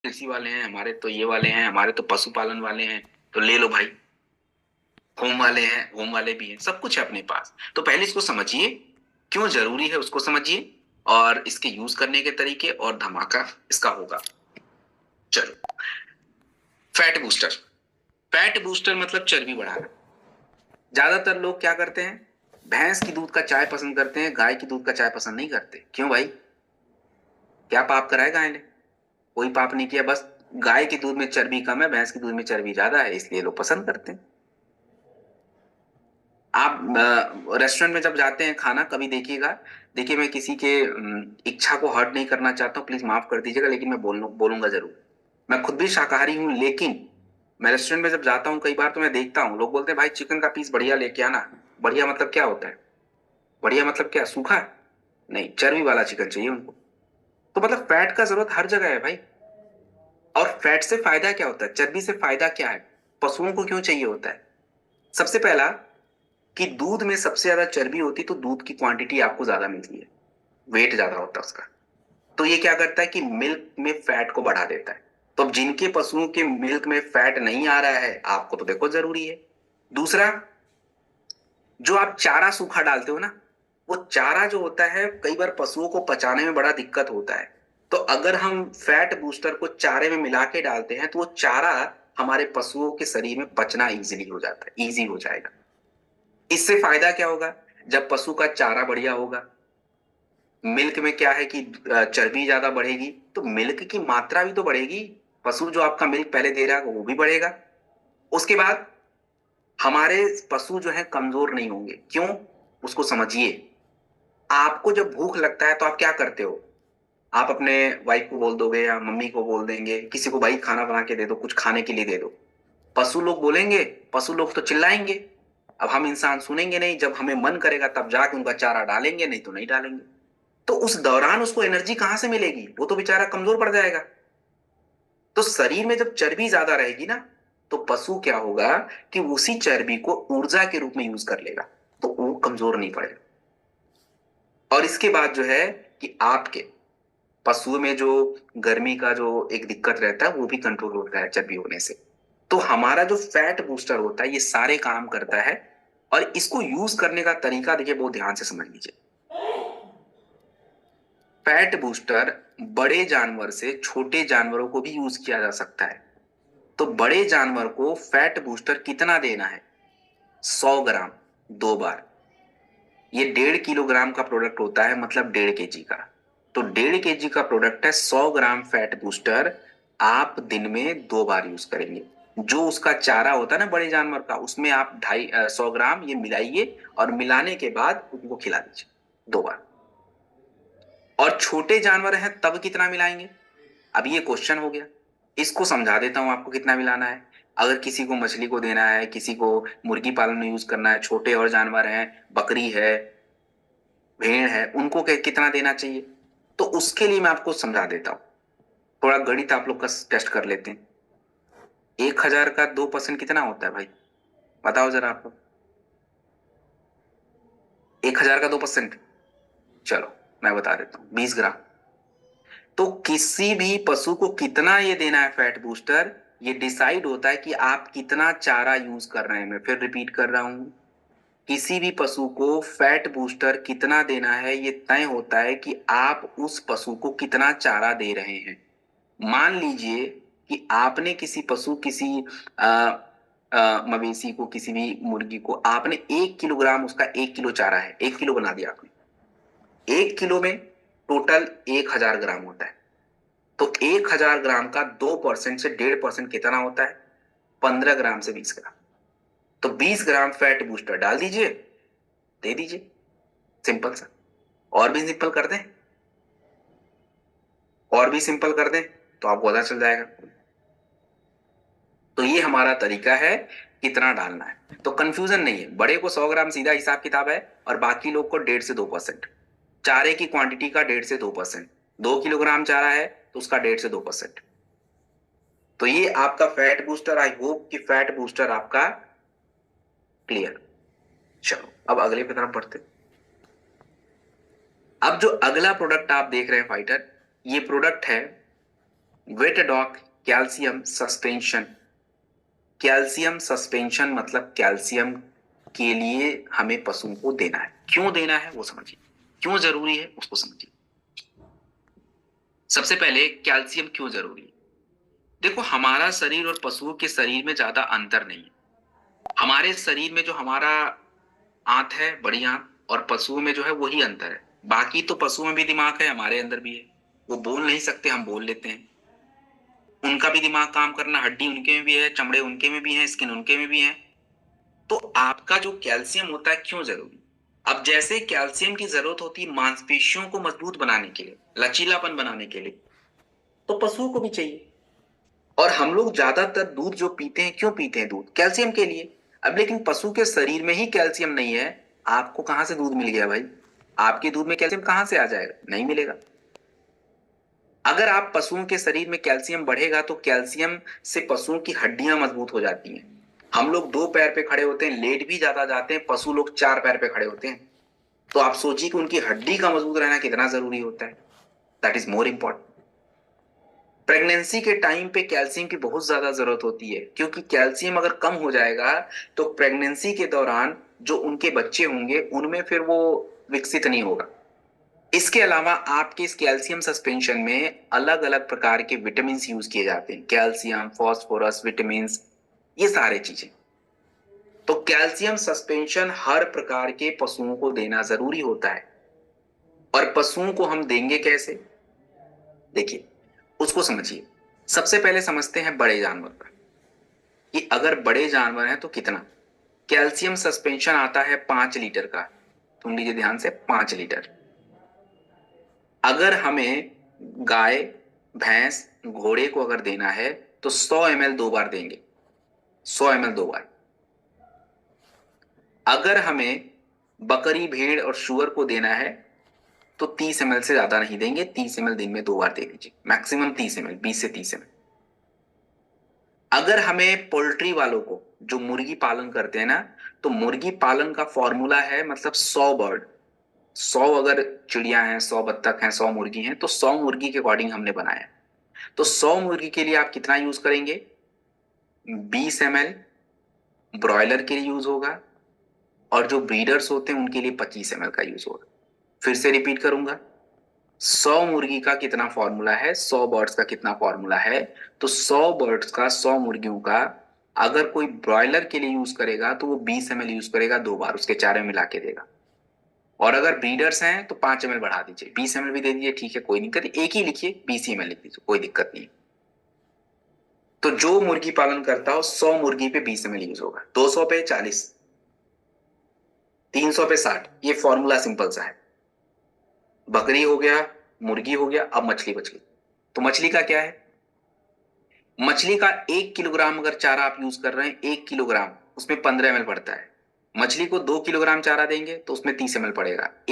कृषि वाले हैं, हमारे तो ये वाले हैं, हमारे तो पशुपालन वाले हैं, तो ले लो भाई। होम वाले हैं, होम वाले भी हैं, सब कुछ है अपने पास। तो पहले इसको समझिए, क्यों जरूरी है उसको समझिए, और इसके यूज करने के तरीके, और धमाका इसका होगा। चलो, फैट बूस्टर। फैट बूस्टर मतलब चर्बी बढ़ाना। ज्यादातर लोग क्या करते हैं, भैंस की दूध का चाय पसंद करते हैं, गाय की दूध का चाय पसंद नहीं करते। क्यों भाई? क्या पाप करा है गाय ने? कोई पाप नहीं किया, बस गाय के दूध में चर्बी कम है, भैंस के दूध में चर्बी ज्यादा है, इसलिए लोग पसंद करते हैं। आप रेस्टोरेंट में जब जाते हैं खाना, कभी देखिएगा, देखिए मैं किसी के इच्छा को हर्ट नहीं करना चाहता हूँ, प्लीज माफ कर दीजिएगा, लेकिन मैं बोलूंगा जरूर। मैं खुद भी शाकाहारी हूँ, लेकिन मैं रेस्टोरेंट में जब जाता हूँ कई बार, तो मैं देखता हूँ लोग बोलते हैं भाई चिकन का पीस बढ़िया लेके आना। बढ़िया मतलब क्या होता है? बढ़िया मतलब क्या, सूखा? नहीं, चर्बी वाला चिकन चाहिए उनको। तो मतलब फैट का जरूरत हर जगह है भाई। और फैट से फायदा क्या होता है, चर्बी से फायदा क्या है, पशुओं को क्यों चाहिए होता है? सबसे पहला, कि दूध में सबसे ज्यादा चर्बी होती, तो दूध की क्वांटिटी आपको ज्यादा मिलती है, वेट ज्यादा होता है उसका। तो ये क्या करता है कि मिल्क में फैट को बढ़ा देता है। तो अब जिनके पशुओं के मिल्क में फैट नहीं आ रहा है, आपको तो देखो जरूरी है। दूसरा, जो आप चारा सूखा डालते हो ना, वो चारा जो होता है, कई बार पशुओं को पचाने में बड़ा दिक्कत होता है। तो अगर हम फैट बूस्टर को चारे में मिला के डालते हैं, तो वो चारा हमारे पशुओं के शरीर में पचना इजीली हो जाता है, इजी हो जाएगा। इससे फायदा क्या होगा? जब पशु का चारा बढ़िया होगा, मिल्क में क्या है कि चर्बी ज्यादा बढ़ेगी, तो मिल्क की मात्रा भी तो बढ़ेगी। पशु जो आपका मिल्क पहले दे रहा है वो भी बढ़ेगा। उसके बाद हमारे पशु जो है कमजोर नहीं होंगे। क्यों? उसको समझिए। आपको जब भूख लगता है तो आप क्या करते हो? आप अपने वाइफ को बोल दोगे, या मम्मी को बोल देंगे, किसी को, भाई खाना बना के दे दो, कुछ खाने के लिए दे दो। पशु लोग बोलेंगे, पशु लोग तो चिल्लाएंगे। अब हम इंसान सुनेंगे नहीं, जब हमें मन करेगा तब जाके उनका चारा डालेंगे, नहीं तो नहीं डालेंगे। तो उस दौरान उसको एनर्जी कहां से मिलेगी? वो तो बेचारा कमजोर पड़ जाएगा। तो शरीर में जब चर्बी ज्यादा रहेगी ना, तो पशु क्या होगा कि उसी चर्बी को ऊर्जा के रूप में यूज कर लेगा, तो वो कमजोर नहीं पड़ेगा। और इसके बाद जो है कि आपके पशुओं में जो गर्मी का जो एक दिक्कत रहता है, वो भी कंट्रोल होता है चर्बी होने से। तो हमारा जो फैट बूस्टर होता है, ये सारे काम करता है। और इसको यूज करने का तरीका देखिए, बहुत ध्यान से समझ लीजिए। फैट बूस्टर बड़े जानवर से छोटे जानवरों को भी यूज किया जा सकता है। तो बड़े जानवर को फैट बूस्टर कितना देना है? 100 ग्राम, 2 बार। ये 1.5 किलोग्राम का प्रोडक्ट होता है, मतलब 1.5 केजी का। तो 1.5 केजी का प्रोडक्ट है, 100 ग्राम फैट बूस्टर आप दिन में 2 बार यूज करेंगे। जो उसका चारा होता है ना बड़े जानवर का, उसमें आप 100 ग्राम ये मिलाइए, और मिलाने के बाद उनको खिला दीजिए 2 बार। और छोटे जानवर हैं तब कितना मिलाएंगे? अब ये क्वेश्चन हो गया। इसको समझा देता हूं आपको कितना मिलाना है। अगर किसी को मछली को देना है, किसी को मुर्गी पालन में यूज करना है, छोटे और जानवर हैं, बकरी है, भेड़ है, उनको कितना देना चाहिए, तो उसके लिए मैं आपको समझा देता हूँ। थोड़ा गणित आप लोग का टेस्ट कर लेते हैं। 1,000 का 2% कितना होता है भाई? बताओ जरा आप लोग। 1,000 का 2%, चलो मैं बता देता हूँ, 20 ग्राम। तो किसी भी पशु को कितना ये देना है फैट बूस्टर, ये डिसाइड होता है कि आप कितना चारा यूज कर रहे हैं। मैं फिर रिपीट कर रहा हूं, किसी भी पशु को फैट बूस्टर कितना देना है, ये तय होता है कि आप उस पशु को कितना चारा दे रहे हैं। मान लीजिए कि आपने किसी पशु, किसी मवेशी को, किसी भी मुर्गी को, आपने 1 किलोग्राम, उसका 1 किलो चारा है, 1 किलो बना दिया आपने। 1 किलो में टोटल 1,000 ग्राम होता है। तो 1,000 ग्राम का 2% से 1.5% कितना होता है? 15 ग्राम से 20 ग्राम। तो 20 ग्राम फैट बूस्टर डाल दीजिए, दे दीजिए, सिंपल सा। और भी सिंपल कर दें, और भी सिंपल कर दें, तो आपको पता चल जाएगा। तो ये हमारा तरीका है कितना डालना है। तो कंफ्यूजन नहीं है, बड़े को 100 ग्राम सीधा हिसाब किताब है, और बाकी लोग को 1.5 से 2%। चारे की क्वांटिटी का 1.5 से 2%। 2 किलोग्राम चारा है तो उसका 1.5 से 2%। तो ये आपका फैट बूस्टर। आई होप कि फैट बूस्टर आपका क्लियर। चलो अब अगले पे तरफ बढ़ते। अब जो अगला प्रोडक्ट आप देख रहे हैं फाइटर, ये प्रोडक्ट है vet dog calcium suspension. Calcium suspension मतलब कैल्शियम के लिए हमें पशुओं को देना है। क्यों देना है वो समझिए, क्यों जरूरी है उसको समझिए। सबसे पहले कैल्शियम क्यों जरूरी है। देखो, हमारा शरीर और पशुओं के शरीर में ज्यादा अंतर नहीं है। हमारे शरीर में जो हमारा आंत है, बड़ी आंत, और पशुओं में जो है वही अंतर है। बाकी तो पशुओं में भी दिमाग है, हमारे अंदर भी है। वो बोल नहीं सकते, हम बोल लेते हैं। उनका भी दिमाग काम करना, हड्डी उनके में भी है, चमड़े उनके में भी है, स्किन उनके में भी है। तो आपका जो कैल्शियम होता है क्यों जरूरी। अब जैसे कैल्शियम की जरूरत होती है मांसपेशियों को मजबूत बनाने के लिए, लचीलापन बनाने के लिए, तो पशुओं को भी चाहिए। और हम लोग ज्यादातर दूध जो पीते हैं, क्यों पीते हैं दूध, कैल्शियम के लिए। अब लेकिन पशु के शरीर में ही कैल्शियम नहीं है, आपको कहां से दूध मिल गया भाई। आपके दूध में कैल्शियम कहां से आ जाएगा, नहीं मिलेगा। अगर आप पशुओं के शरीर में कैल्शियम बढ़ेगा तो कैल्शियम से पशुओं की हड्डियां मजबूत हो जाती हैं। हम लोग 2 पैर पे खड़े होते हैं, लेट भी ज्यादा जाते हैं, पशु लोग 4 पैर पे खड़े होते हैं। तो आप सोचिए कि उनकी हड्डी का मजबूत रहना कितना जरूरी होता है। That is more important. Pregnancy के टाइम पे कैल्शियम की बहुत ज्यादा जरूरत होती है, क्योंकि कैल्शियम अगर कम हो जाएगा तो प्रेगनेंसी के दौरान जो उनके बच्चे होंगे उनमें फिर वो विकसित नहीं होगा। इसके अलावा आपके इस कैल्शियम सस्पेंशन में अलग अलग प्रकार के विटामिन यूज किए जाते हैं, कैल्शियम, फास्फोरस, विटामिन, ये सारे चीजें। तो कैल्शियम सस्पेंशन हर प्रकार के पशुओं को देना जरूरी होता है। और पशुओं को हम देंगे कैसे, देखिए उसको समझिए। सबसे पहले समझते हैं बड़े जानवर का, कि अगर बड़े जानवर हैं तो कितना। कैल्शियम सस्पेंशन आता है 5 लीटर का, सुन लीजिए ध्यान से, 5 लीटर। अगर हमें गाय, भैंस, घोड़े को अगर देना है तो 100 ml 2 बार देंगे, 100 ml 2 बार। अगर हमें बकरी, भेड़ और शुअर को देना है तो 30 ml से ज्यादा नहीं देंगे, 30 ml दिन में 2 बार दे दीजिए, मैक्सिमम 30 ml, 20 से 30 ml। अगर हमें पोल्ट्री वालों को, जो मुर्गी पालन करते हैं ना, तो मुर्गी पालन का फॉर्मूला है, मतलब 100 बर्ड, 100 अगर चिड़िया हैं, 100 बत्तख हैं, 100 मुर्गी हैं, तो 100 मुर्गी के अकॉर्डिंग हमने बनाया। तो 100 मुर्गी के लिए आप कितना यूज करेंगे, 20 ml ब्रॉयलर के लिए यूज होगा, और जो ब्रीडर्स होते हैं उनके लिए 25 ml का यूज होगा। फिर से रिपीट करूंगा, 100 मुर्गी का कितना फॉर्मूला है, 100 बर्ड्स का कितना फॉर्मूला है। तो 100 बर्ड्स का, 100 मुर्गियों का अगर कोई ब्रॉयलर के लिए यूज करेगा तो वो 20 ml यूज करेगा 2 बार, उसके चारे में मिला के देगा। और अगर ब्रीडर्स हैं तो 5 ml बढ़ा दीजिए, 20 ml भी दे दीजिए, ठीक है, कोई दिक्कत नहीं, एक ही लिखिए, 20 ml लिख दीजिए, कोई दिक्कत नहीं। तो जो मुर्गी पालन करता हो 100 मुर्गी पे 20 ml यूज होगा, 200 पे 40, 300 पे 60, ये फॉर्मूला सिंपल सा है। बकरी हो गया, मुर्गी हो गया, अब मछली बच गई। तो मछली का क्या है, मछली का 1 किलोग्राम अगर चारा आप यूज कर रहे हैं, 1 किलोग्राम, उसमें 15 ml पड़ता है। मछली को 2 किलोग्राम चारा देंगे तो उसमें 30 ml पड़ेगा।